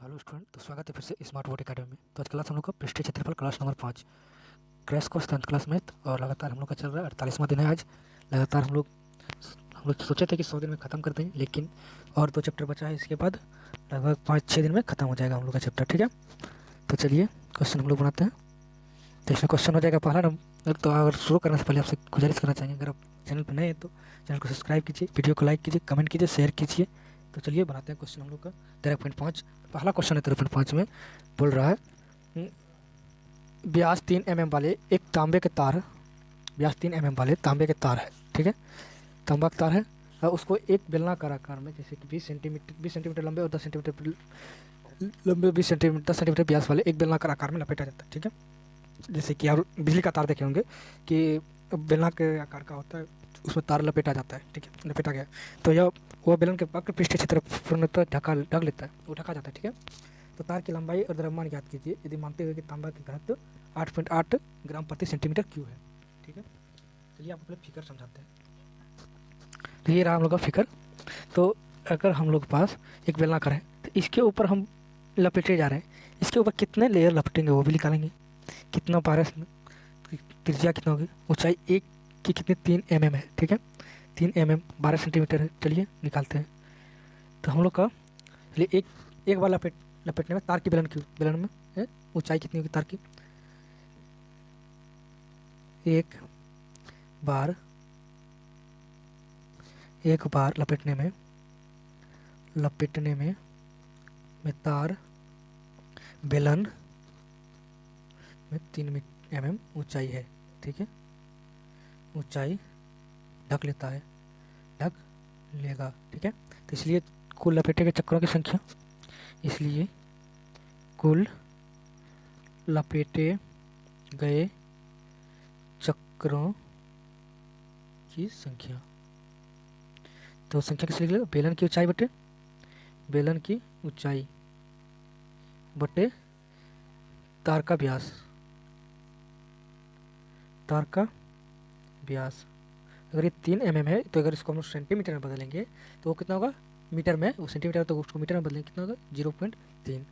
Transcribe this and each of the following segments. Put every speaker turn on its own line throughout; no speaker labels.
Hello student, तो स्वागत है फिर से स्मार्ट बोर्ड अकेडमी में। तो आज क्लास हम लोग का पृष्ठीय क्षेत्रफल class number 5 crash course 10th class math, और लगातार हम लोग का चल रहा है 48वां दिन है आज। लगातार हम लोग सोचे थे कि 100 दिन में ख़त्म कर दें, लेकिन और 2 चैप्टर बचा है। इसके बाद लगभग 5-6 दिन में ख़त्म हो जाएगा हम लोग का चैप्टर। ठीक है, तो चलिए क्वेश्चन हम लोग बनाते हैं। तो इसमें क्वेश्चन हो जाएगा पहला नंबर। तो अगर शुरू करने से पहले आपसे गुजारिश करना चाहेंगे, अगर आप चैनल पर नए हैं तो चैनल को सब्सक्राइब कीजिए, वीडियो को लाइक कीजिए, कमेंट कीजिए, शेयर कीजिए। तो चलिए बनाते हैं क्वेश्चन हम लोग का 13.5। पहला क्वेश्चन है 13.5 में, बोल रहा है व्यास 3 mm वाले एक तांबे के तार, व्यास 3 mm वाले तांबे के तार है। ठीक है, तांबा का तार है और उसको एक बेलनाकार आकार में, जैसे कि 20 सेंटीमीटर लंबे और 10 सेंटीमीटर लंबे, 10 सेंटीमीटर व्यास वाले एक बेलनाकार आकार में लपेटा जाता है। ठीक है, जैसे कि आप बिजली का तार देखे होंगे कि बेलना के आकार का होता है, उसमें तार लपेटा जाता है। ठीक है, लपेटा गया तो यह वो बेलन के वक्र पृष्ठ क्षेत्रफल पर ढक लेता है, वो ढका जाता है। ठीक है, तो तार की लंबाई और द्रव्यमान ज्ञात कीजिए यदि मानते हुए कि तांबा की घनत्व 8.8 ग्राम प्रति सेंटीमीटर क्यूब है। ठीक है, चलिए आपको पहले फिगर समझाते हैं। तो ये रहा हम लोग का फिगर। तो अगर हम लोग के पास एक बेलनाकार है तो इसके ऊपर हम लपेटे जा रहे हैं, इसके ऊपर कितने लेयर लपेटेंगे वो भी निकालेंगे। कितना पारस, त्रिज्या कितना होगी, ऊंचाई एक की कितनी 3 mm है। ठीक है, 3 mm 12 सेंटीमीटर है। चलिए निकालते हैं। तो हम लोग का चलिए एक बार लपेटने में तार की बेलन में है, ऊंचाई कितनी होगी तार की। एक बार लपेटने में तार बेलन में 3 mm ऊंचाई है। ठीक है, ऊंचाई ढक लेता है, ढक लेगा। ठीक है, तो इसलिए कुल लपेटे गए चक्रों की संख्या, इसलिए कुल लपेटे गए चक्रों की संख्या। तो संख्या किस लिख लो, बेलन की ऊंचाई बटे बेलन की ऊंचाई बटे तार का व्यास, तार का व्यास। अगर ये 3 mm है तो अगर इसको हम सेंटीमीटर में बदलेंगे तो वो कितना होगा, मीटर में, वो सेंटीमीटर तो उसको मीटर में बदलेंगे कितना होगा 0.3।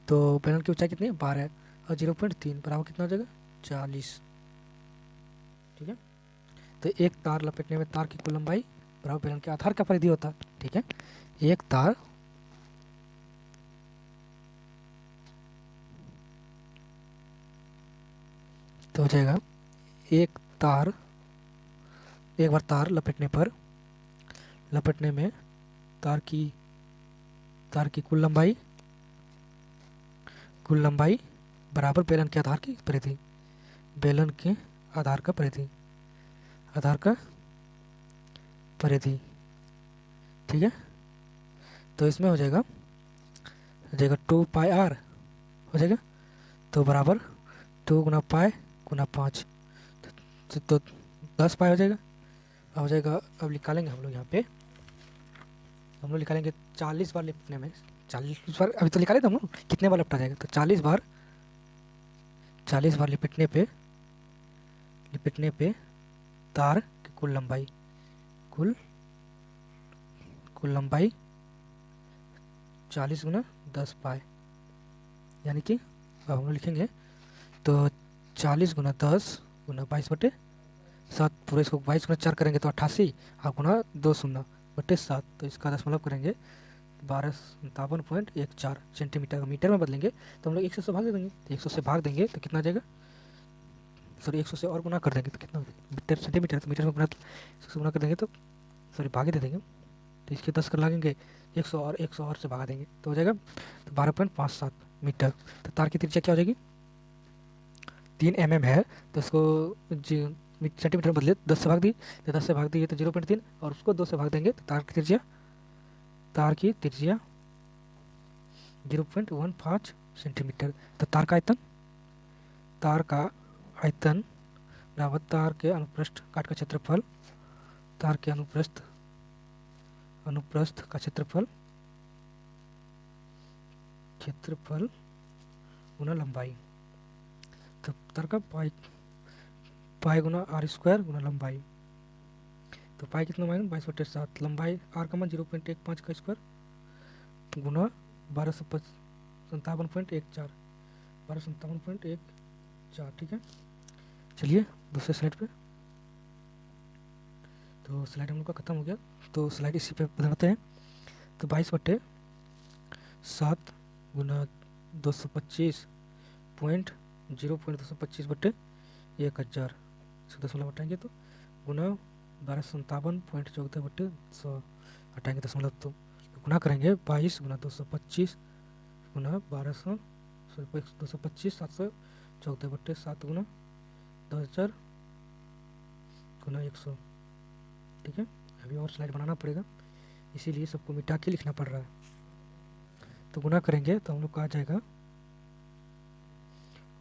तो बेलन की ऊंचाई कितनी है 12 और 0.3 बराबर कितना हो जाएगा 40। ठीक है, तो एक तार लपेटने में तार की कुल लंबाई बराबर बेलन के आधार का परिधि होता है। ठीक है, एक तार तो हो जाएगा एक बार तार लपेटने में तार की कुल लंबाई बराबर बेलन के आधार की परिधि, बेलन के आधार का परिधि। ठीक है, तो इसमें हो जाएगा 2πr हो जाएगा, तो बराबर 2 गुना पाई गुना 5 तो 10 पाई हो जाएगा। अब हो जाएगा, अब निकालेंगे हम लोग यहाँ पे, हम लोग निकालेंगे 40 बार लिपटने में, 40 बार अभी तो निकाले थे हम लोग, कितने बार लिपटा जाएगा, तो 40 बार लिपटने पे तार की कुल लंबाई 40 गुना 10 पाई, यानी कि अब हम लोग लिखेंगे तो 40 गुना 10 गुना 22/7, पूरे इसको 22 गुना 4 करेंगे तो 88 और गुना 2 0/7, तो इसका दशमलव करेंगे 1257.14 सेंटीमीटर का मीटर में बदलेंगे तो हम लोग 100 से भाग दे देंगे, तो 100 से भाग देंगे तो कितना आ जाएगा, सॉरी 100 से और गुना कर देंगे तो कितना हो जाएगा, मीटर सेंटीमीटर, तो मीटर में गुना 100 से गुना कर देंगे तो सॉरी भागे दे देंगे, तो इसके 10 कर लागेंगे 100 और से भागा देंगे तो हो जाएगा तो 12.57 मीटर। तो तार की त्रिज्या क्या हो जाएगी, 3 mm है तो इसको सेंटीमीटर में बदले 10 से भाग दी, तो 10 से भाग दिए तो 0.3 और उसको 2 से भाग देंगे तो तार की त्रिज्या 0.15 सेंटीमीटर। तो तार का आयतन बराबर तार के अनुप्रस्थ काट का क्षेत्रफल, तार के अनुप्रस्थ का क्षेत्रफल गुना लंबाई, तो तार का पाई गुना r² गुना लंबाई, तो पाई कितना मांगे 22/7, लंबाई r का मान 0.15 का स्क्वायर गुना 12 1257.14, 1257.14, ठीक है। चलिए दूसरे स्लाइड पे। तो स्लाइड हम लोग का ख़त्म हो गया, तो स्लाइड इसी पे बनाते हैं। तो 22/7 गुना 225.0.225/1000, इसको 10 हटाएंगे तो गुना 1257.14/100 हटाएंगे दशमलव, तो गुना करेंगे 22 गुना 225 गुना 225 714/7 गुना 10,000 गुना 100, ठीक है। अभी और स्लाइड बनाना पड़ेगा, इसीलिए सबको मिटा के लिखना पड़ रहा है। तो गुना करेंगे तो हम लोग का आ जाएगा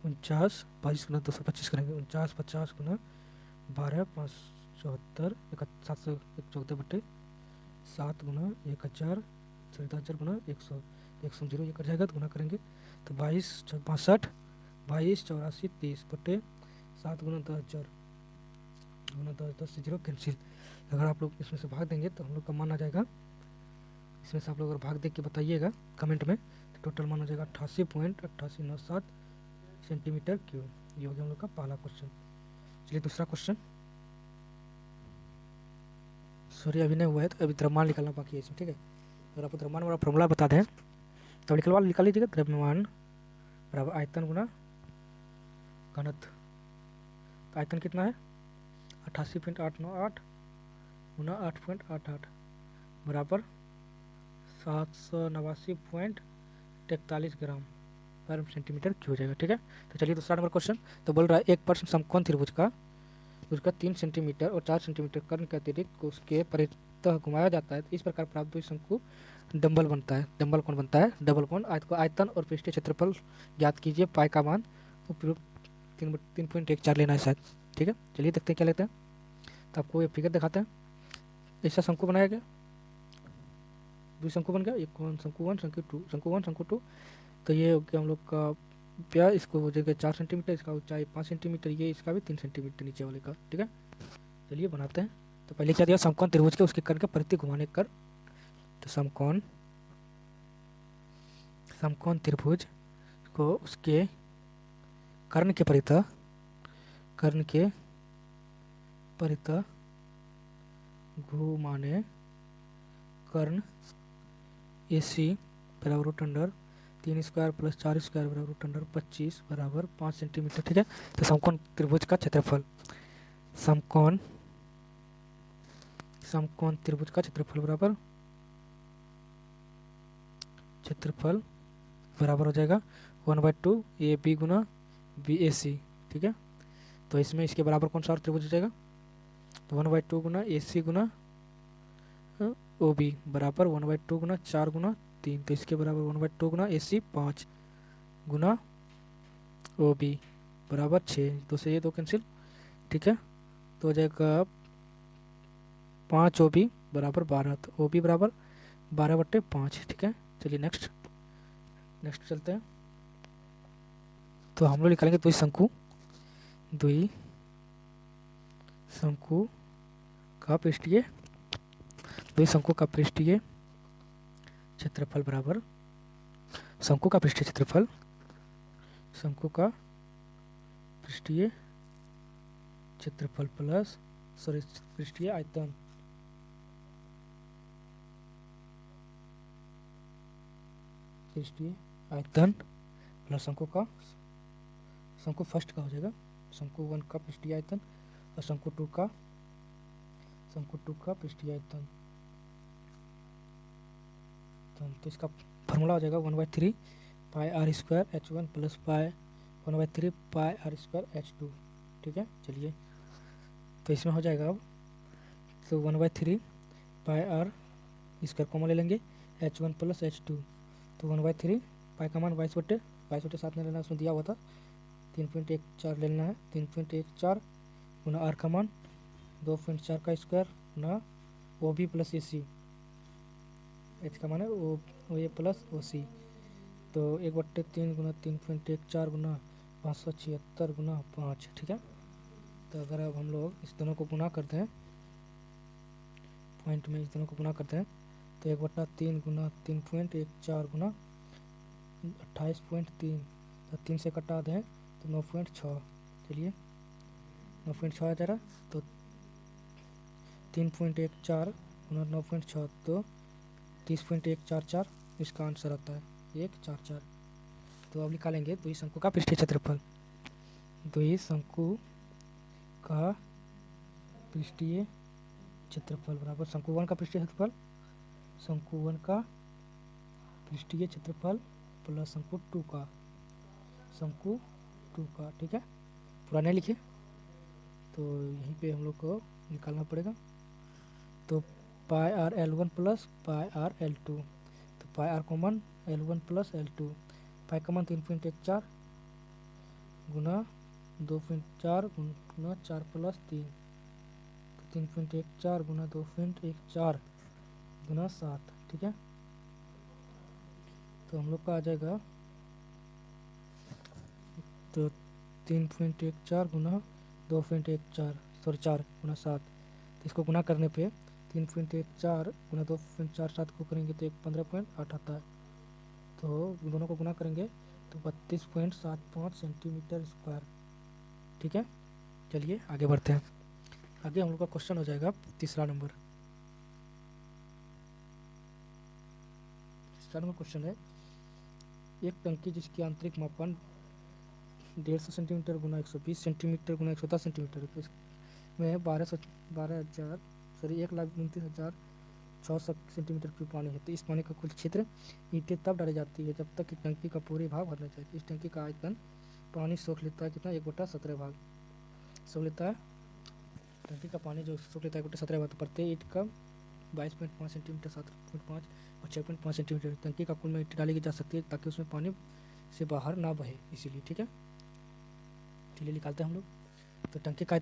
49, 22 गुना 225 करेंगे 49 50 गुना 12 574 714/7 गुना 1000 10,000 गुना 100 100 जीरो ये कट जाएगा, तो गुना करेंगे तो 22 62 22 84 30/7 गुना 10,000 गुना 10 से जीरो कैंसिल। अगर आप लोग इसमें से भाग देंगे तो हम लोग का मान आ जाएगा, इसमें से आप लोग अगर भाग दे के बताइएगा कमेंट में, तो टोटल मान हो जाएगा 88.8897 सेंटीमीटर क्यूब। ये हो गया हम लोग का पहला क्वेश्चन। चलिए दूसरा क्वेश्चन। सॉरी अभी नहीं हुआ है, तो अभी द्रव्यमान निकालना बाकी है इसमें, ठीक है। अगर आपको द्रव्यमान वाला फॉर्मूला बता दें तो निकल लीजिएगा। द्रव्यमान बराबर आयतन गुना घनत्व। तो आयतन कितना है 88.898 गुना 8.88 बराबर 789.43 ग्राम पर सेंटीमीटर क्यूब हो जाएगा, ठीक है। तो चलिए दूसरा नंबर क्वेश्चन। तो बोल रहा है 1% समकोण त्रिभुज का उसका 3 सेंटीमीटर और 4 सेंटीमीटर कर्ण के अतिरिक्त उसके परितः घुमाया जाता है, तो इस प्रकार प्राप्त हुई शंकु डंबल बनता है। डंबल कौन बनता है? डबल कौन। आयतन और पृष्ठीय क्षेत्रफल ज्ञात कीजिए, पाई का मान उपयुक्त 3.14 लेना है शायद, ठीक है। चलिए देखते हैं क्या लेते हैं। तो आपको ये फिगर दिखाते हैं। ऐसा शंकु बनाया गया, दो शंकु बन गया, एक शंकु 1 शंकु 2 शंकु 1 शंकु 2। तो ये हो गया हम लोग का प्यार, इसको हो जाएगा 4 सेंटीमीटर, इसका ऊंचाई 5 सेंटीमीटर, ये इसका भी 3 सेंटीमीटर नीचे वाले का, ठीक है। चलिए बनाते हैं। तो पहले क्या दिया, समकोण त्रिभुज के उसके कर्ण के परिधि घुमाने कर। तो समकोण त्रिभुज को उसके कर्ण के परितः घुमाने कर्ण AC बराबर root under 3 square plus 4 square बराबर रूट अंडर 25 बराबर 5 सेंटीमीटर, ठीक है। तो समकोण त्रिभुज का क्षेत्रफल, समकोण त्रिभुज का क्षेत्रफल बराबर हो जाएगा 1/2 AB गुना BAC, ठीक है। तो इसमें इसके बराबर कौन सा और त्रिभुज हो जाएगा, तो 1/2 गुना AC गुना OB बराबर 1/2 गुना 4 गुना 3, तो इसके बराबर 1/2 गुना AC 5 गुना OB बराबर 6, 2 से ये 2 कैंसिल, ठीक है। तो हो जाएगा 5 OB बराबर 12, तो OB बराबर 12/5, ठीक है। चलिए नेक्स्ट चलते हैं। तो हम लोग निकालेंगे द्वि शंकु का पृष्ठीय क्षेत्रफल बराबर शंकु का पृष्ठीय क्षेत्रफल प्लस पृष्ठीय आयतन प्लस शंकु फर्स्ट का हो जाएगा, शंकु 1 का पृष्ठीय आयतन और शंकु 2 का पृष्ठीय आयतन। तो इसका फार्मूला हो जाएगा 1/3 पाई r स्क्वायर H1 प्लस 1/3 पाई r स्क्वायर H2, ठीक है। चलिए तो इसमें हो जाएगा अब, तो 1/3 पाई r स्क्वायर कॉमन ले लेंगे, H1 प्लस H2, तो 1/3 पाई का मान 22/7 नहीं लेना, उसमें दिया हुआ था 3.14 लेना है, 3.14 गुना r का मान 2.4 का स्क्वायर गुना OB प्लस AC, H का मान है OA प्लस OC, तो 1/3 गुना 3.14 गुना 576 गुना 5, ठीक है। तो अगर अब हम लोग इस दोनों को गुना करते हैं, पॉइंट में इस दोनों को गुना करते हैं, तो 1/3 गुना 3.14 गुना 28.3, तो 3 से कटा दें तो 9.6, चलिए 9.6 आ जा रहा, तो 3.14 गुना 9.6 तो 30.144, इसका आंसर आता है 144। तो अब निकालेंगे द्विशंकु का पृष्ठीय क्षेत्रफल। द्विशंकु का पृष्ठीय क्षेत्रफल बराबर शंकु 1 का पृष्ठीय क्षेत्रफल, शंकु 1 का पृष्ठीय क्षेत्रफल प्लस शंकु 2 का, शंकु 2 का, ठीक है। पूरा नहीं लिखे तो यहीं पे हम लोग को निकालना पड़ेगा। तो pi r L1 plus pi r L2, तो pi r common L1 plus L2, pi common 3.14 गुना 2.4 गुना 4 प्लस 3, तो 3.14 गुना 2.14 गुना 7, ठीक है। तो हम लोग का आ जाएगा तो 3.14 गुना 2.14 सॉरी 4 गुना 7, तो इसको गुना करने पे 3.14 गुना 2.47 को करेंगे तो 15.8 आता है, तो दोनों को गुना करेंगे तो 32.75 सेंटीमीटर स्क्वायर, ठीक है। चलिए आगे बढ़ते हैं। आगे हम लोग का क्वेश्चन हो जाएगा तीसरा नंबर। तीसरा नंबर क्वेश्चन है, एक टंकी जिसकी आंतरिक मापन 150 सेंटीमीटर गुना 120 सेंटीमीटर गुना 110 सेंटीमीटर में 1,29,600 सेंटीमीटर क्यूब पानी है, तो इस पानी का कुल क्षेत्र ईंटें तब डाली जाती है जब तक कि टंकी का पूरे भाग भरना चाहिए। इस टंकी का आयतन पानी सोख लेता है कितना, 1/17 भाग सोख लेता है। टंकी का पानी जो सोख लेता है 1/17 भाग, तो प्रत्येक ईंट का 22.5 सेंटीमीटर, 7.5 और 6.5 सेंटीमीटर टंकी का कुल में ईंटें डाली जा सकती है ताकि उसमें पानी से बाहर ना बहे, इसीलिए, ठीक है। चलिए निकालते हैं हम लोग। तो टंकी का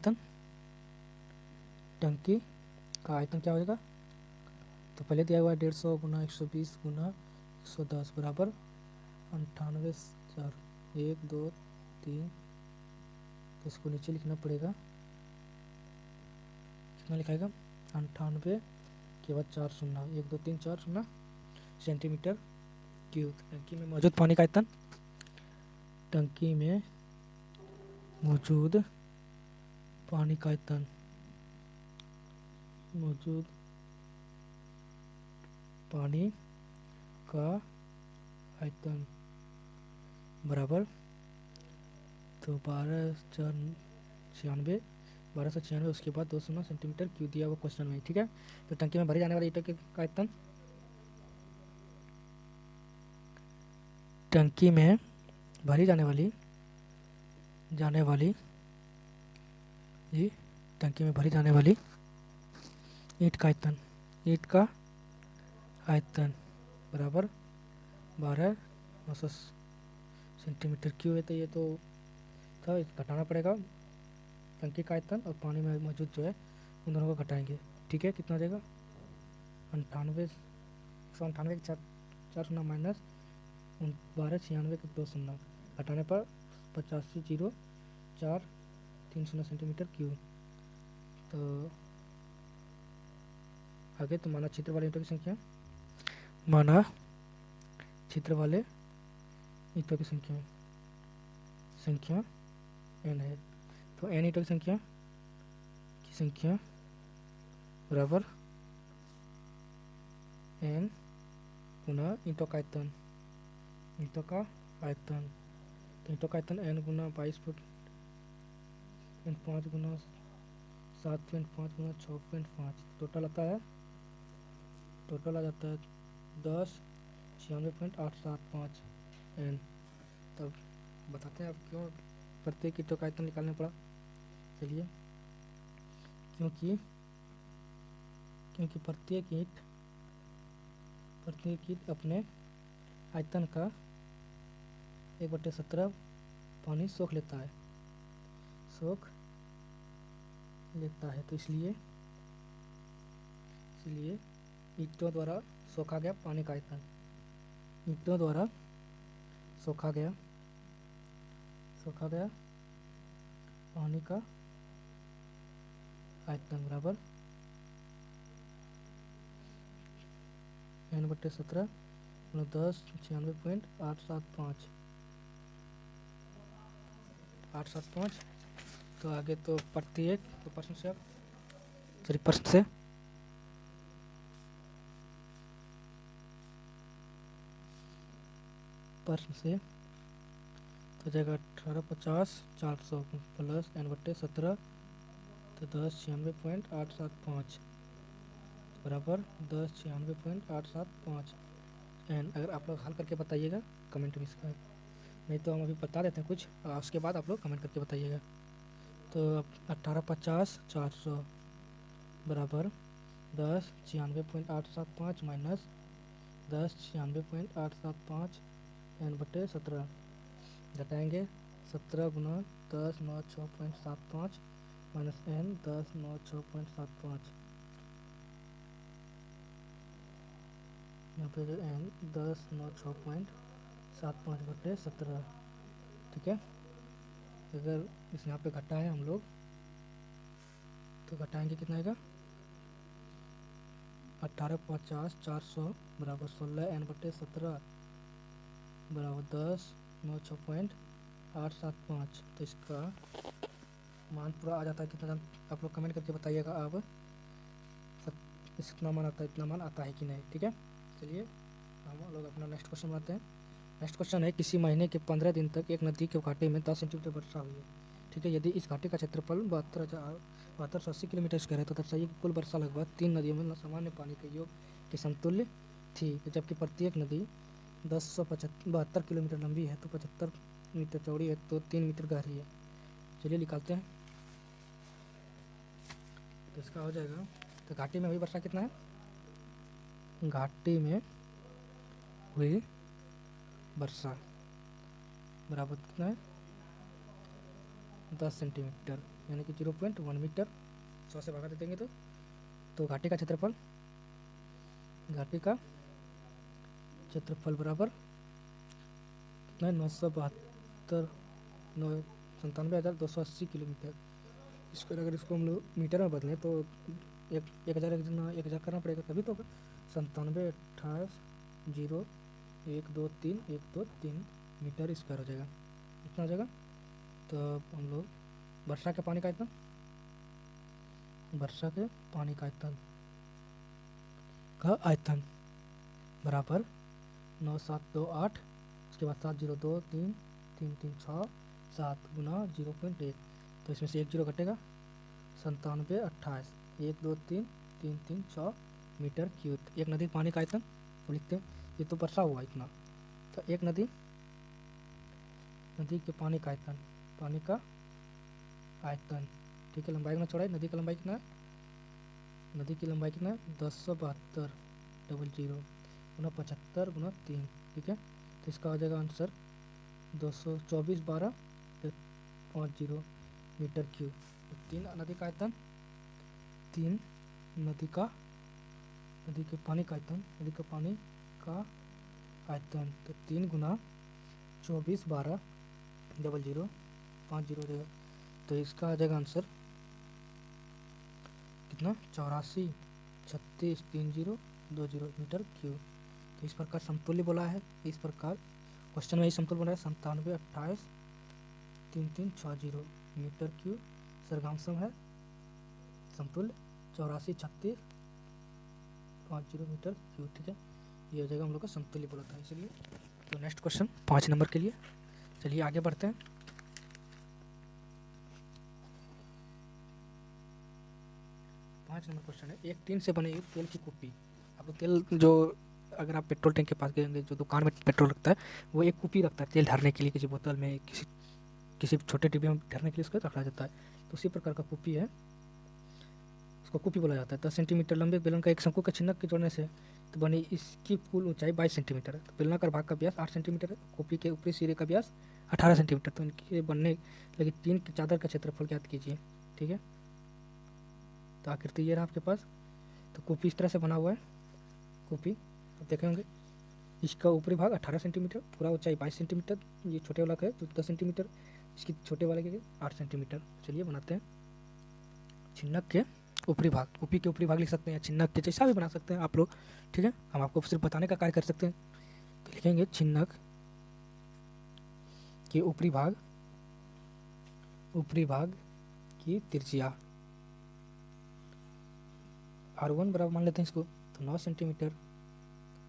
आयतन क्या हो जाएगा, तो पहले दिया हुआ है 150 गुना 120 गुना 110 बराबर 98,000, 1 2 3, तो इसको नीचे लिखना पड़ेगा, कितना लिखाएगा 98 के बाद 4 शून्य, 1 2 3 4 शून्य सेंटीमीटर क्यूब। टंकी में मौजूद पानी का आयतन, टंकी में मौजूद पानी का आयतन, मौजूद पानी का आयतन बराबर, तो 1296, उसके बाद 200 सेंटीमीटर क्यूब दिया हुआ क्वेश्चन में, ठीक है। तो टंकी में भरी जाने वाली ईंटों का आयतन, टंकी में भरी जाने वाली टंकी में भरी जाने वाली ईंट का आयतन बराबर 12,900 सेंटीमीटर क्यूब है, तो ये तो था, घटाना पड़ेगा टंकी का आयतन और पानी में मौजूद जो है उन दोनों को घटाएंगे, ठीक है। कितना आ जाएगा 198 के 4 शून्य माइनस 1296 के 2 शून्य, घटाने पर 85,043 सेंटीमीटर क्यूब। तो आगे तो माना क्षेत्र वाले ईंटों की संख्या, माना क्षेत्र वाले ईंटों की संख्या n है, तो n ईंटों की संख्या बराबर n गुना ईंटों का आयतन, तो ईंटों का आयतन n गुना 22.5 गुना 7.5 गुना 6.5, टोटल आ जाता है 1096.875 n। तब बताते हैं अब क्यों प्रत्येक ईंटों का आयतन निकालना पड़ा। चलिए, क्योंकि प्रत्येक ईंट अपने आयतन का 1/17 पानी सोख लेता है, तो इसलिए ईंटों द्वारा सोखा गया पानी का आयतन, ईंटों द्वारा सोखा गया पानी का आयतन बराबर n/17 10 96.875 875। तो आगे तो प्रत्येक तो परसेंट से, सॉरी परसेंट से तो जाएगा 1850 प्लस n/17 तो 1096.875 बराबर 1096.875 एन। अगर आप लोग हल करके बताइएगा कमेंट में इसका, नहीं तो हम अभी बता देते हैं कुछ, उसके बाद आप लोग कमेंट करके बताइएगा। तो 1850/400 बराबर 1096.875 माइनस 1096.875 n/17 घटाएंगे 17 गुना 1096.75 माइनस n 1096.75 यहाँ पे n 1096.75/17। ठीक है, अगर इस यहाँ पे घटा है हम लोग तो घटाएंगे कितना आएगा 1850/400 बराबर 16 n/17 बराबर 1096.875। तो इसका मान पूरा आ जाता है कितना, आप लोग कमेंट करके बताइएगा। अब इतना मान आता है, इतना मान आता है कि नहीं। ठीक है, चलिए हम लोग अपना नेक्स्ट क्वेश्चन बनाते हैं। नेक्स्ट क्वेश्चन है, किसी महीने के 15 दिन तक एक नदी के घाटे में 10 सेंटीमीटर वर्षा हुई है। ठीक है, यदि इस घाटे का क्षेत्रफल 7280 किलोमीटर स्क्वायर है तो दर्शाइए कि कुल वर्षा लगभग 3 नदियों में सामान्य पानी के योग के समतुल्य थी, जबकि प्रत्येक नदी 1072 किलोमीटर लंबी है तो 75 मीटर चौड़ी है तो 3 मीटर गहरी है। चलिए निकालते हैं। तो इसका हो जाएगा, तो घाटी में हुई वर्षा कितना है, घाटी में हुई वर्षा बराबर कितना है 10 सेंटीमीटर यानी कि 0.1 मीटर। 100 से भगा देंगे तो घाटी का क्षेत्रफल बराबर कितना है 997,280 किलोमीटर। इसको अगर इसको हम लोग मीटर में बदलें तो 1000 करना पड़ेगा तभी तो 97,28,0,123,123 मीटर स्क्वायर हो जाएगा। इतना हो जाएगा। तो हम लोग वर्षा के पानी का आयतन बराबर 9728 उसके बाद 7023336 गुना 0.1 तो इसमें से 1 जीरो घटेगा 9728 1233336 मीटर क्यूब। एक नदी पानी का आयतन तो लिखते हैं, ये तो वर्षा हुआ इतना, तो एक नदी के पानी का आयतन ठीक है, लंबाई में चौड़ाई नदी की लंबाई कितना है 1072 गुना 75 गुना 3। ठीक है, तो इसका हो जाएगा आंसर 224/12.50 मीटर क्यूब। तीन नदी का आयतन नदी के पानी का आयतन तो 3 गुना 24/12.50 देगा। तो इसका आ जाएगा आंसर कितना 84,36,30,20 मीटर क्यूब। तो इस प्रकार समतुल्य बोला है, इस प्रकार क्वेश्चन में ही समतुल्य बोला है 97,28,3360 मीटर क्यूब। सरगामसम है समतुल्य 84,36,50 मीटर क्यूब। ठीक है, ये हो जाएगा हम लोग का समतुल्य बोला था इसलिए। तो नेक्स्ट क्वेश्चन 5 नंबर के लिए, चलिए आगे बढ़ते हैं। 5 नंबर क्वेश्चन है, एक टीन से बने तेल की कुप्पी। आपको तेल जो अगर आप पेट्रोल टैंक के पास गएंगे, जो दुकान में पेट्रोल रखता है वो एक कुप्पी रखता है तेल भरने के लिए, किसी बोतल में किसी छोटे डिब्बे में भरने के लिए उसको रखा जाता है। तो उसी प्रकार का कुप्पी है, उसको कुप्पी बोला जाता है। 10 सेंटीमीटर लंबे बेलन का एक शंकु के छिन्नक के जोड़ने से तो बनी इसकी कुल ऊंचाई 22 सेंटीमीटर है। तो बेलनाकार भाग का व्यास 8 सेंटीमीटर है, कुप्पी के ऊपरी सिरे का व्यास 18 सेंटीमीटर। तो इनके बनने लगी टीन की चादर का क्षेत्रफल ज्ञात कीजिए। ठीक है, तो आकृति ये रहा आपके पास। तो कुप्पी इस तरह से बना हुआ है, कुप्पी आप देखे होंगे, इसका ऊपरी भाग 18 सेंटीमीटर, पूरा ऊंचाई 22 सेंटीमीटर, ये छोटे वाला का है तो 10 सेंटीमीटर, इसकी छोटे वाले के 8 सेंटीमीटर। चलिए बनाते हैं। छिन्नक के ऊपरी भाग, कुप्पी के ऊपरी भाग लिख सकते हैं, छिन्नक के जैसा भी बना सकते हैं आप लोग। ठीक है, हम आपको सिर्फ बताने का कार्य कर सकते हैं। तो लिखेंगे छिन्नक के ऊपरी भाग की त्रिज्या R1 बराबर मान लेते हैं इसको, तो 9 सेंटीमीटर।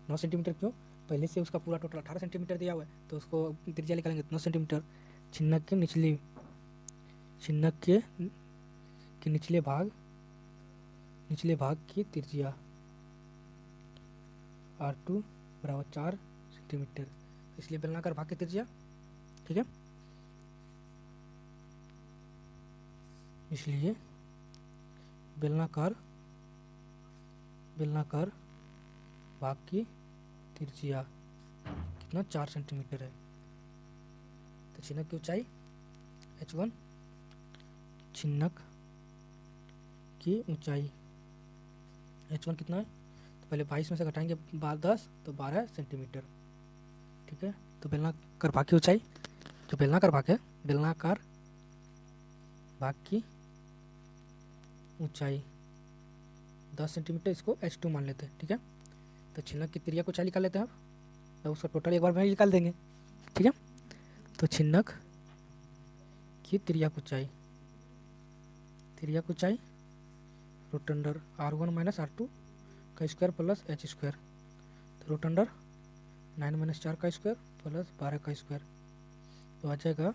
9 सेंटीमीटर क्यों? पहले से उसका पूरा टोटल 18 सेंटीमीटर दिया हुआ है, तो उसको त्रिज्या निकालेंगे 9 सेंटीमीटर। छिन्नक के निचले भाग की त्रिज्या R2 बराबर 4 सेंटीमीटर, इसलिए बेलनाकार भाग की त्रिज्या, ठीक है, इसलिए बेलनाकार भाग की त्रिज्या कितना 4 सेंटीमीटर है। तो छिन्नक की ऊंचाई h1, छिन्नक की ऊंचाई h1 कितना है, तो पहले 22 में से घटाएंगे 10 तो 12 सेंटीमीटर, ठीक है। तो बेलनाकार भाग की ऊंचाई, जो बेलनाकार भाग है, बेलनाकार भाग की ऊंचाई 10 सेंटीमीटर, इसको h2 मान लेते हैं, ठीक है। तो छिन्नक की त्रिज्या को ऊंचाई निकाल लेते हैं आप, तो उसका टोटल एक बार में निकाल देंगे, ठीक है। तो छिन्नक की त्रिज्या की ऊंचाई root under R1 minus R2 का स्क्वायर प्लस h स्क्वायर, तो रूट अंडर 9 माइनस 4 का स्क्वायर प्लस 12 का स्क्वायर, तो आ जाएगा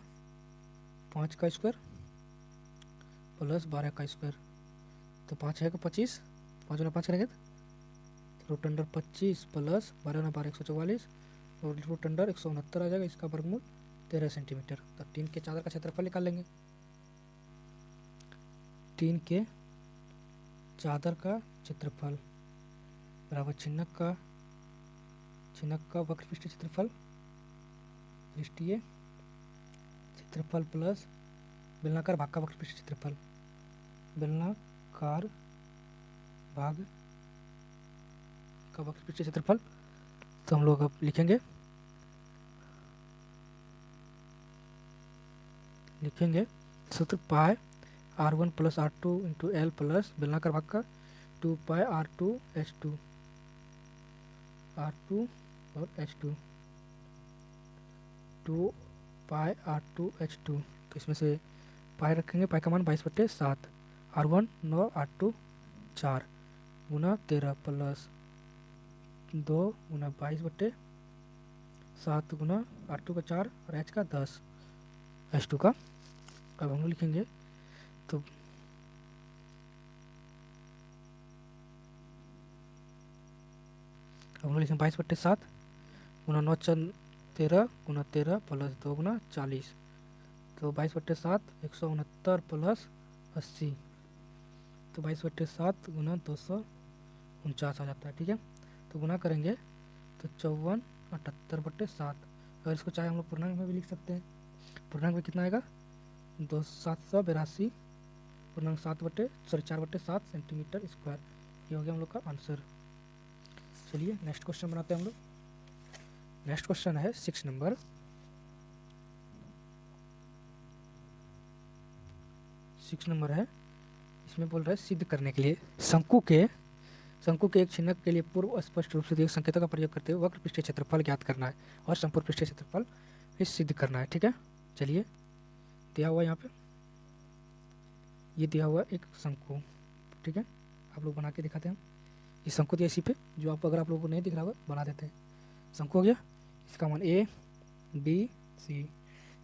5 का स्क्वायर प्लस 12 का स्क्वायर, तो 5 है 25, 5 गुना 5 करेंगे तो रूट अंडर 25 प्लस 12 गुना 12 144 और रूट अंडर 169 आ जाएगा, इसका वर्गमूल 13 सेंटीमीटर। तो टीन के चादर का क्षेत्रफल निकाल लेंगे। टीन के चादर का क्षेत्रफल बराबर छिन्नक का वक्र पृष्ठीय क्षेत्रफल प्लस बेलनाकार भाग का वक्र पृष्ठीय क्षेत्रफल, बेलनाकार भाग का वक्र पृष्ठीय क्षेत्रफल। तो हम लोग अब लिखेंगे सूत्र पाई R1 plus R2 into L plus बेलनाकार भाग का 2 पाई R2 H2 और H2 2 पाई R2 H2, तो इसमें से पाई रखेंगे, पाई का मान 22/7, R1 9 R2 4 गुना 13 प्लस 2 गुना 22/7 गुना R2 का 4 और H का 10 H2 का। अब हम लोग लिखेंगे तो हम लोग लिखेंगे 22/7 गुना 9 13 गुना 13 प्लस 2 गुना 40, तो 22/7 169 प्लस 80, तो 22/7 गुना 249 आ जाता है, ठीक है। तो गुना करेंगे तो 54/78/7, अगर इसको चाहे हम लोग पूर्णांक में भी लिख सकते हैं। पूर्णांक में कितना आएगा 782 पूर्णांक 4/7 सेंटीमीटर स्क्वायर, ये हो गया हम लोग का आंसर। चलिए नेक्स्ट क्वेश्चन बनाते हैं हम लोग। नेक्स्ट क्वेश्चन है 6 नंबर। 6 नंबर है, इसमें बोल रहा है सिद्ध करने के लिए शंकु के एक छिन्नक के लिए पूर्व स्पष्ट रूप से दिए संकेतों का प्रयोग करते हुए वक्र पृष्ठीय क्षेत्रफल ज्ञात करना है और संपूर्ण पृष्ठीय क्षेत्रफल भी सिद्ध करना है, ठीक है। चलिए दिया हुआ यहाँ पे, ये दिया हुआ एक शंकु, ठीक है, आप लोग बना के दिखाते हैं। ये शंकु दिया इसी पे, जो आप अगर आप लोगों को नहीं दिख रहा होगा बना देते हैं। शंकु हो गया, इसका मान A B C,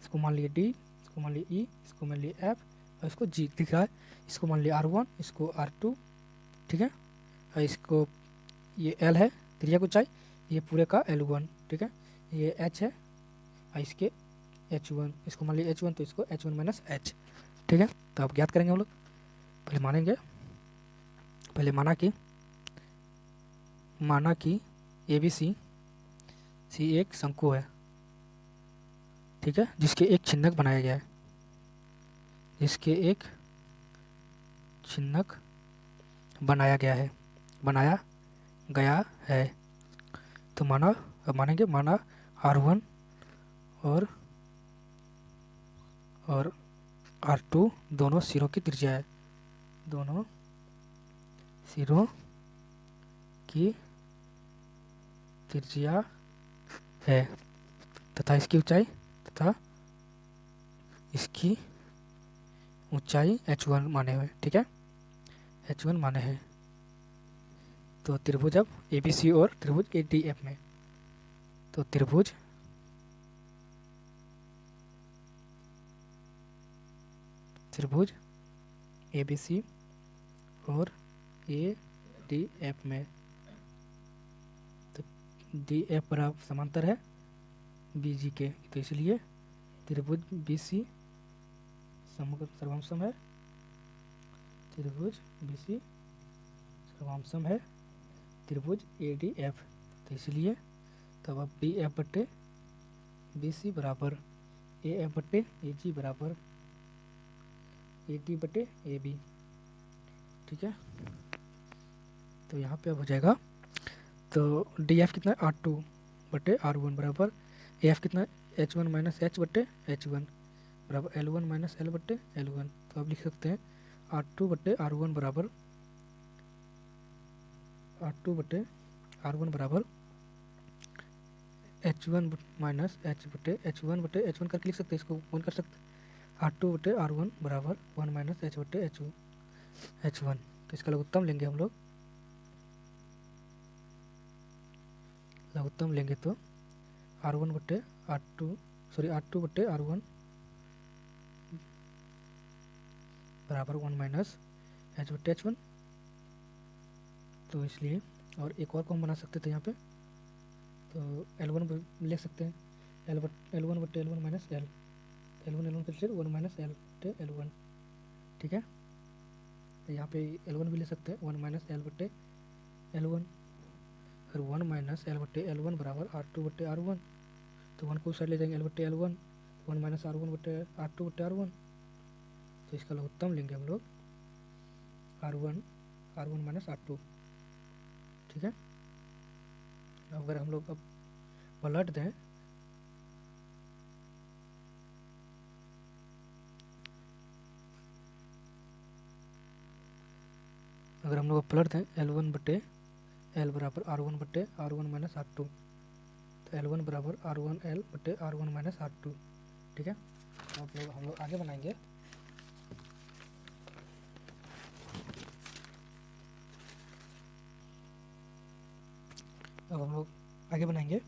इसको मान लिए D, इसको मान लिए E, इसको मान लिए F और इसको G दिख रहा है, इसको मान लिए R1, इसको R2, ठीक है, और इसको ये L है त्रिज्या की ऊंचाई, ये पूरे का L1, ठीक है, ये H है और इसके H1, इसको मान लिए H1 तो इसको H1 माइनस H, ठीक है। तो आप ज्ञात करेंगे हम लोग, पहले मानेंगे, पहले माना कि ABC एक शंकु है, ठीक है, जिसके एक छिन्नक बनाया गया है, जिसके एक छिन्नक बनाया गया है। तो माना, अब मानेंगे, माना R1 और R2 दोनों सिरों की त्रिज्या है, दोनों सिरों की त्रिज्या है तथा इसकी ऊंचाई h1 माने हुए, ठीक है, h1 माने है। तो त्रिभुज अब ABC और त्रिभुज ADF में, तो त्रिभुज ABC और ADF में, तो DF बराबर समांतर है BG के, तो इसलिए त्रिभुज BC सर्वांशम है, त्रिभुज BC सर्वांशम है त्रिभुज ADF, तो इसलिए तब अब BF बटे BC बराबर AF बटे AG बराबर AD बटे AB, ठीक है। तो यहाँ पे अब हो जाएगा, तो DF कितना है R2 बटे R1 बराबर AF कितना है H1 माइनस H बटे H1 बराबर L1 माइनस L बटे L1। तो अब लिख सकते हैं R2 बटे R1 बराबर H1 माइनस H बटे H1 करके लिख सकते हैं, इसको वन कर सकते हैं। R2 बटे R1 बराबर 1 माइनस H बटे H1, तो इसका लघुत्तम लेंगे हम लोग, लघुत्तम लेंगे तो R1 बटे R2 बटे R1 बराबर 1 माइनस H बटे H1, तो इसलिए और एक और को हम बना सकते थे यहाँ पे, तो L1 ले सकते हैं, L1 बटे L1 माइनस L1 फिर से 1 माइनस L बटे L1, ठीक है। तो यहाँ पे L1 भी ले सकते हैं 1 माइनस L बटे L1, फिर 1 माइनस L बटे L1 बराबर R2 बटे R1, तो 1 को साइड ले जाएंगे L बटे L1, 1 माइनस R1 बटे R2 बटे R1, तो इसका लघुत्तम लेंगे हम लोग R1 माइनस R2, ठीक है। अगर हम लोग अब पलट दें, अगर हम लोग पलट दें L1 बटे L बराबर R1 बटे R1 माइनस R2, तो L1 बराबर R1 L बटे R1 माइनस R2, ठीक है। अब हम लोग आगे बनाएंगे,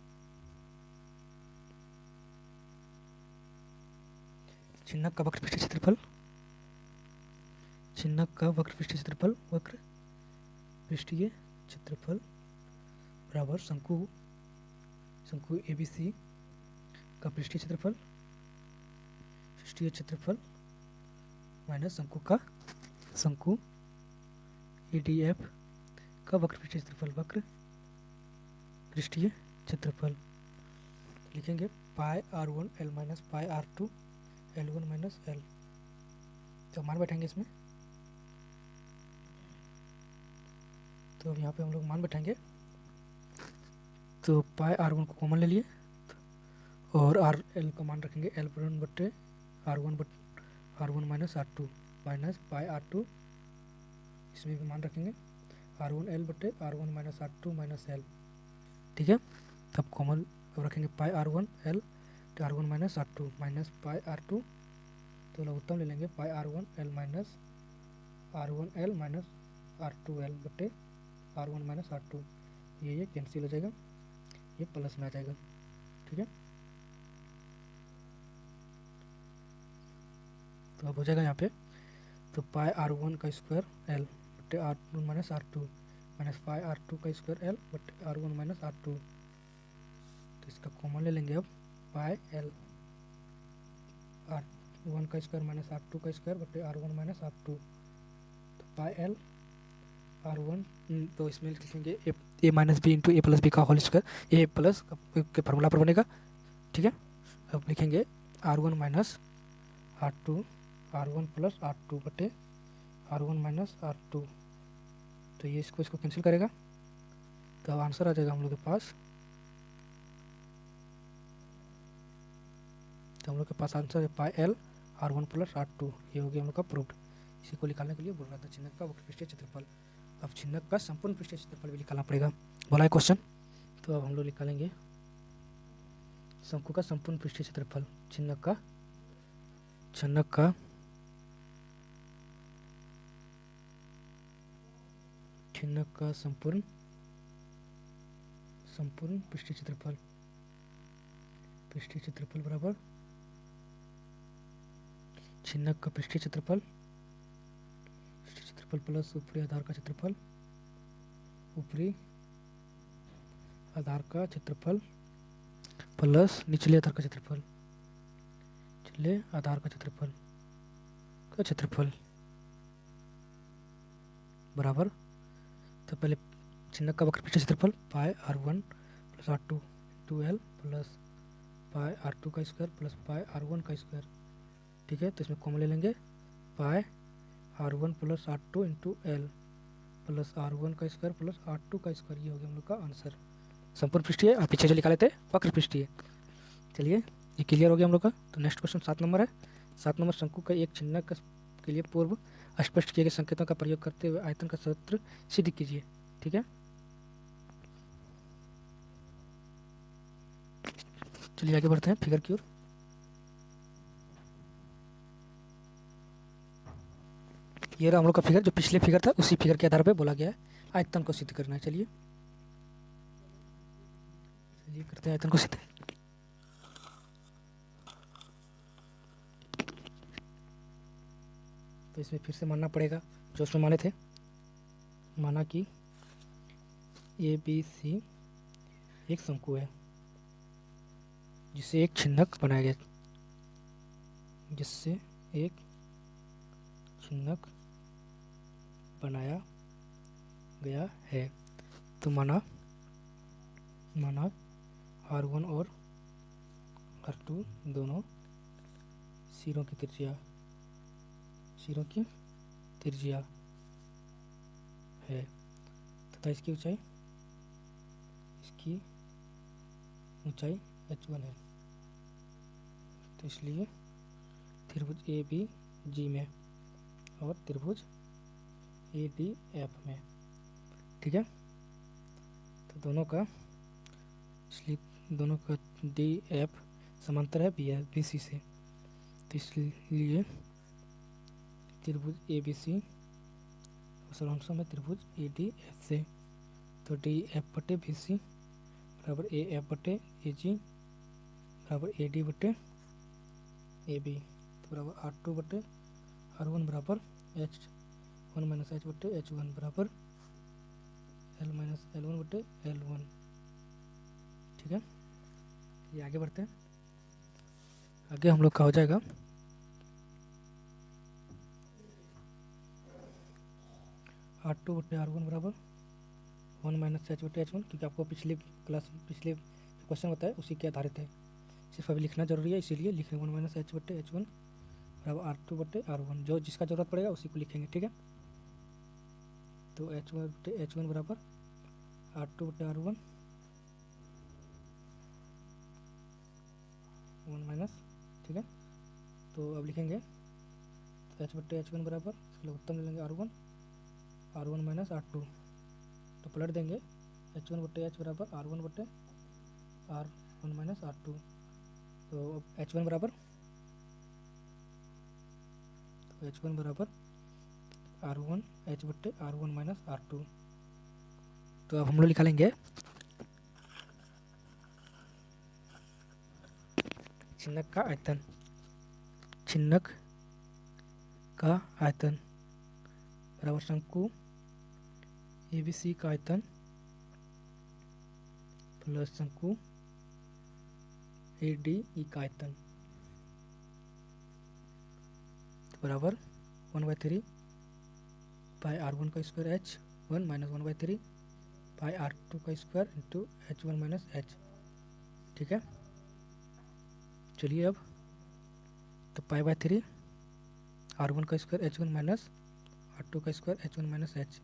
चिन्हक का वक्र पृष्ठीय क्षेत्रफल, वक्र पृष्ठीय क्षेत्रफल बराबर शंकु ABC का पृष्ठीय क्षेत्रफल माइनस शंकु ADF का वक्र पृष्ठीय क्षेत्रफल, लिखेंगे पाई R1 L minus pi R2 L1 minus L, तो मान बैठाएंगे इसमें, तो अब यहाँ पे हम लोग मान बैठाएंगे, तो पाई R1 को कॉमन ले लिए और RL का मान रखेंगे L1 बटे R1 minus R2 minus pi R2, इसमें भी मान रखेंगे R1 L बटे R1 minus R2 minus L, ठीक है। तब कॉमन रखेंगे पाई R1 L R1 minus R2 minus pi R2, तो लघुत्तम ले लेंगे पाई R1 L minus R1 L minus R2 L बटे R1 माइनस R2, ये कैंसिल हो जाएगा, ये प्लस में आ जाएगा, ठीक है। तो अब हो जाएगा यहाँ पे, तो पाई R1 का स्क्वायर L बटे R1 minus R2 minus pi R2 का स्क्वायर L बटे R1 माइनस R2, तो इसका कॉमन ले लेंगे अब पाई L R1 का स्क्वायर माइनस R2 का स्क्वायर बटे R1 माइनस R2, तो पाई L R1, तो इसमें लिखेंगे A minus B into A plus B का होल स्क्वायर, A प्लस के फार्मूला पर बनेगा, ठीक है। अब लिखेंगे R1 minus R2 R1 plus R2 बटे R1 माइनस R2, तो ये इसको कैंसिल करेगा, तो अब आंसर आ जाएगा हम लोग के पास, तो हम लोग के पास आंसर है पाई L R1 प्लस R2, ये हो गया हम लोग का प्रूव्ड। इसी को निकालने के लिए बोल रहा था चिन्हक का वक्र पृष्ठीय क्षेत्रफल, अब चिन्हक का संपूर्ण पृष्ठीय क्षेत्रफल भी निकालना पड़ेगा, बोला है क्वेश्चन। तो अब हम लोग निकालेंगे शंकु का संपूर्ण पृष्ठीय क्षेत्रफल, छिन्नक का संपूर्ण पृष्ठीय क्षेत्रफल बराबर छिन्नक का पृष्ठीय क्षेत्रफल प्लस ऊपरी आधार का क्षेत्रफल प्लस निचले आधार का क्षेत्रफल बराबर। तो पहले छिन्नक का वक्र पृष्ठीय क्षेत्रफल pi r1 plus r2 to L plus pi r2 का स्क्वायर प्लस पाई r1 का स्क्वायर। ठीक है, तो इसमें कॉमन ले लेंगे, पाई r1 plus r2 into L plus r1 का स्क्वायर प्लस r2 का स्क्वायर। ये हो गया हम लोग का आंसर। संपूर्ण पृष्ठीय आप पीछे जो लिखा लेते हैं वक्र पृष्ठीय। चलिए ये क्लियर हो गया हम लोग का। तो नेक्स्ट क्वेश्चन 7 नंबर है। 7 नंबर, शंकु का एक छिन्नक के लिए पूर्व स्पष्ट किए गए संकेतों का प्रयोग करते हुए आयतन का सूत्र सिद्ध कीजिए। ठीक है, चलिए आगे बढ़ते हैं फिगर की ओर। ये रहा हम लोग का फिगर, जो पिछले फिगर था उसी फिगर के आधार पे बोला गया है आयतन को सिद्ध करना है। चलिए करते हैं आयतन को सिद्ध। तो इसमें फिर से मानना पड़ेगा जो उसमें माने थे। माना कि ABC एक शंकु है जिससे एक छिन्नक बनाया गया है। तो माना R1 और R2 दोनों सिरों की त्रिज्या है तथा इसकी ऊंचाई h1 है। तो इसलिए त्रिभुज ABG में और त्रिभुज ADF में, ठीक है, तो दोनों का DF समांतर है BC से। तो इसलिए त्रिभुज ABC समांतर है त्रिभुज ADF से। तो DF बटे BC बराबर AF बटे AG बराबर AD बटे AB। तो बराबर R2 बटे R1 बराबर H1 माइनस H बटे H1 बराबर L माइनस L1 बटे L1। ठीक है, ये आगे बढ़ते हैं। आगे हम लोग का हो जाएगा R2 बटे R1 बराबर 1 माइनस H बटे H1, क्योंकि आपको पिछले क्वेश्चन होता है उसी के आधारित है, सिर्फ अभी लिखना जरूरी है, इसीलिए लिख रहे हैं 1 माइनस H बटे H1 बराबर R2 बटे R1। जो जिसका जरूरत पड़ेगा उसी को लिखेंगे। ठीक है, तो H1 बटे H1 बराबर R2 बटे R1 1 माइनस। ठीक है, तो अब लिखेंगे तो H बटे H1 बराबर उत्तम ले लेंगे R1 माइनस R2, तो पलट देंगे H1 बटे H बराबर R1 बटे R1 माइनस R2। तो H1 बराबर R1 H बटे R1 माइनस R2। तो अब हम लोग निकालेंगे छिन्नक का आयतन बराबर शंकु ABC का आयतन प्लस शंकु ADE का आयतन बराबर 1/3 पाई R1 का स्क्वायर H1 माइनस 1/3 पाई R2 का square into H1 minus H। ठीक है, चलिए अब तो पाई/3 R1 का स्क्वायर H1 माइनस R2 का स्क्वायर H1 माइनस H,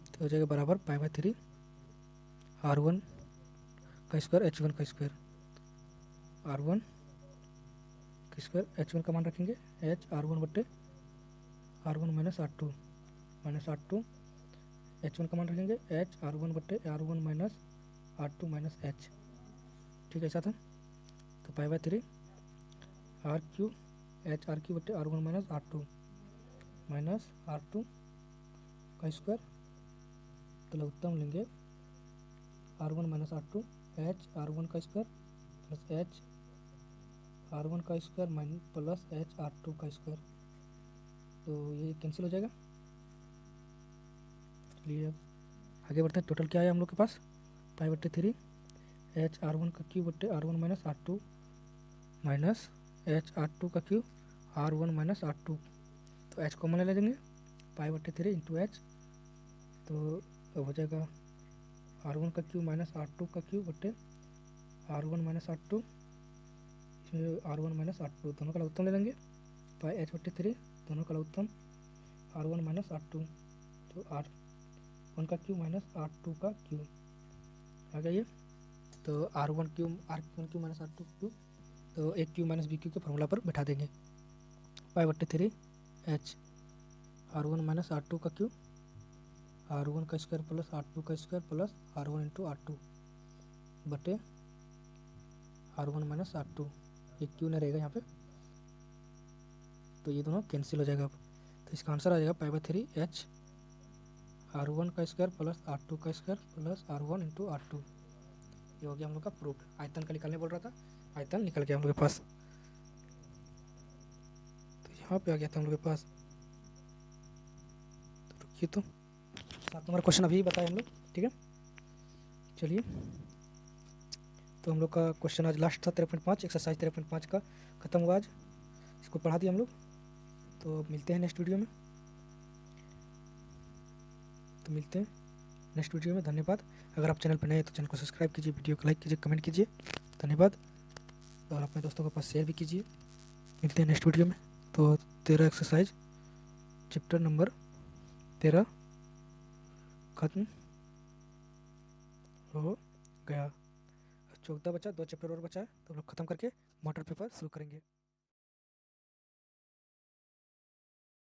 तो हो जाएगा बराबर पाई/3 R1 का स्क्वायर H1 का स्क्वायर। R1 का स्क्वायर H1 का मान रखेंगे H R1 बटे R1 माइनस R2 H1 का मान रखेंगे H R1 बटे R1 minus R2 minus H। ठीक है, ऐसा था। तो pi by 3 R Q H R Q बटे R1 माइनस R2 का स्क्वायर, तो लघुत्तम लेंगे R1 minus R2 H R1 का स्क्वायर प्लस एच R1 का square minus plus H R2 का स्क्वायर। तो ये कैंसिल हो जाएगा। चलिए अब आगे बढ़ते हैं। टोटल क्या है हम लोग के पास, पाई बट्टे 3 एच R1 का क्यूब बट्टे R1 minus R2 minus H R2 का क्यूब R1 माइनस R2। तो एच कॉमन ले लेंगे, पाई बट्टे 3 इंटू एच, तो अब हो जाएगा R1 का क्यूब माइनस R2 का क्यूब बट्टे R1 माइनस R2, इसमें R1 माइनस R2 दोनों का लघुत्तम ले लेंगे, पाई एच बट्टे 3 दोनों का लघुत्तम R1 माइनस R2, तो R1 का क्यूब माइनस R2 का क्यूब आ गया ये। तो R1 cube minus R2 cube, तो एक क्यू माइनस बी क्यू के फॉर्मूला पर बैठा देंगे। पाई बट्टे 3 एच R1 माइनस R2 का क्यूब R1 का स्क्वायर प्लस R2 का square plus R1 into R2 बटे R1 माइनस R2, एक क्यू नहीं रहेगा यहाँ पे, तो ये दोनों कैंसिल हो जाएगा। अब तो इसका आंसर आ जाएगा पाई बाय 3 एच R1 का स्क्वायर प्लस R2 का square plus R1 into R2। ये हो गया हम लोग का प्रूफ। आयतन का निकालने बोल रहा था, आयतन निकल गया हम लोग के पास। तो यहाँ पे आ गया था हम लोग के पास। तो रुकिए, तो 7 नंबर क्वेश्चन अभी बताए हम लोग, ठीक है। चलिए, तो हम लोग का क्वेश्चन आज लास्ट था 13.5, एक्सरसाइज 13.5 का ख़त्म हुआ आज, इसको पढ़ा दिया हम लोग। तो मिलते हैं नेक्स्ट वीडियो में, धन्यवाद। अगर आप चैनल पर नए हैं तो चैनल को सब्सक्राइब कीजिए, वीडियो को लाइक कीजिए, कमेंट कीजिए, धन्यवाद। और अपने दोस्तों के पास शेयर भी कीजिए। मिलते हैं नेक्स्ट वीडियो में। तो 13 एक्सरसाइज चैप्टर नंबर 13 खत्म हो गया। 14 बचा, 2 चैप्टर और बचा है, तो हम लोग ख़त्म करके मॉडल पेपर शुरू करेंगे।